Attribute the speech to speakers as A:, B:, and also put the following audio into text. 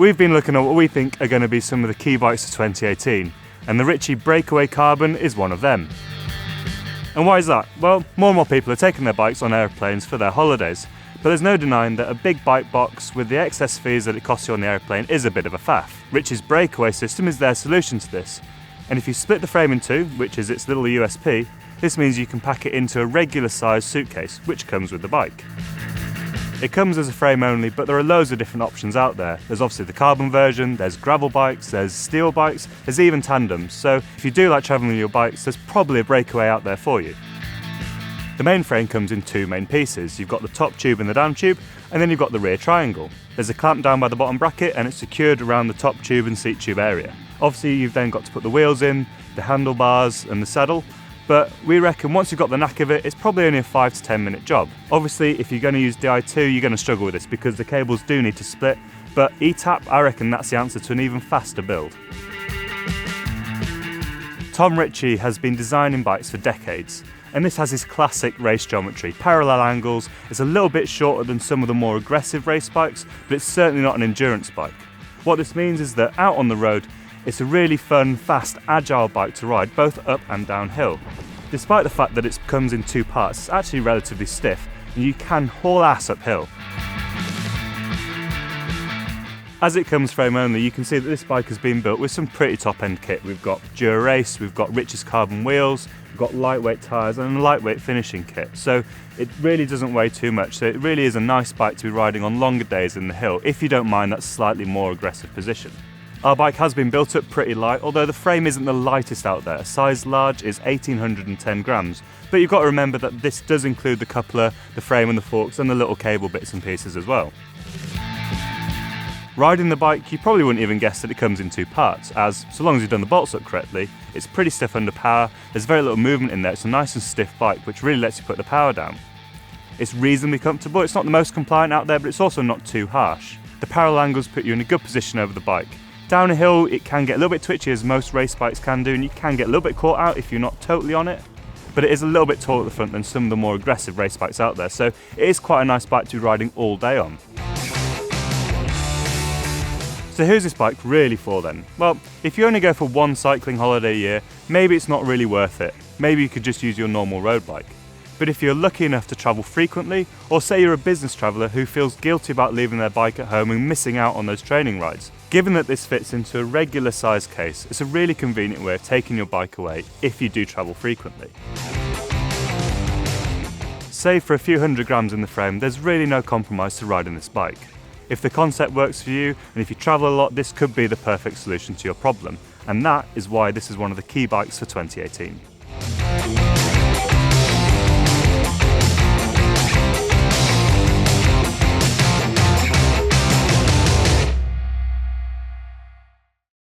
A: We've been looking at what we think are going to be some of the key bikes for 2018, and the Ritchey Breakaway Carbon is one of them. And why is that? Well, more and more people are taking their bikes on aeroplanes for their holidays, but there's no denying that a big bike box with the excess fees that it costs you on the aeroplane is a bit of a faff. Ritchey's Breakaway System is their solution to this, and if you split the frame in two, which is its little USP, this means you can pack it into a regular sized suitcase, which comes with the bike. It comes as a frame only, but there are loads of different options out there. There's obviously the carbon version, there's gravel bikes, there's steel bikes, there's even tandems. So if you do like travelling with your bikes, there's probably a Breakaway out there for you. The main frame comes in two main pieces. You've got the top tube and the down tube, and then you've got the rear triangle. There's a clamp down by the bottom bracket and it's secured around the top tube and seat tube area. Obviously you've then got to put the wheels in, the handlebars and the saddle, but we reckon once you've got the knack of it, it's probably only a 5 to 10 minute job. Obviously, if you're going to use Di2, you're going to struggle with this because the cables do need to split, but ETAP, I reckon that's the answer to an even faster build. Tom Ritchey has been designing bikes for decades, and this has his classic race geometry. Parallel angles, it's a little bit shorter than some of the more aggressive race bikes, but it's certainly not an endurance bike. What this means is that out on the road, it's a really fun, fast, agile bike to ride, both up and downhill. Despite the fact that it comes in two parts, it's actually relatively stiff, and you can haul ass uphill. As it comes frame only, you can see that this bike has been built with some pretty top-end kit. We've got Dura-Race, we've got Ritchey's carbon wheels, we've got lightweight tyres and a lightweight finishing kit. So it really doesn't weigh too much, so it really is a nice bike to be riding on longer days in the hill, if you don't mind that slightly more aggressive position. Our bike has been built up pretty light, although the frame isn't the lightest out there. Size large is 1810 grams, but you've got to remember that this does include the coupler, the frame and the forks and the little cable bits and pieces as well. Riding the bike, you probably wouldn't even guess that it comes in two parts, as so long as you've done the bolts up correctly, it's pretty stiff under power, there's very little movement in there, it's a nice and stiff bike which really lets you put the power down. It's reasonably comfortable, it's not the most compliant out there, but it's also not too harsh. The parallel angles put you in a good position over the bike. Down a hill, it can get a little bit twitchy, as most race bikes can do, and you can get a little bit caught out if you're not totally on it, but it is a little bit taller at the front than some of the more aggressive race bikes out there, so it is quite a nice bike to be riding all day on. So who's this bike really for then? Well, if you only go for one cycling holiday a year, maybe it's not really worth it. Maybe you could just use your normal road bike. But if you're lucky enough to travel frequently, or say you're a business traveller who feels guilty about leaving their bike at home and missing out on those training rides, given that this fits into a regular size case, it's a really convenient way of taking your bike away if you do travel frequently. Save for a few hundred grams in the frame, there's really no compromise to riding this bike. If the concept works for you, and if you travel a lot, this could be the perfect solution to your problem. And that is why this is one of the key bikes for 2018.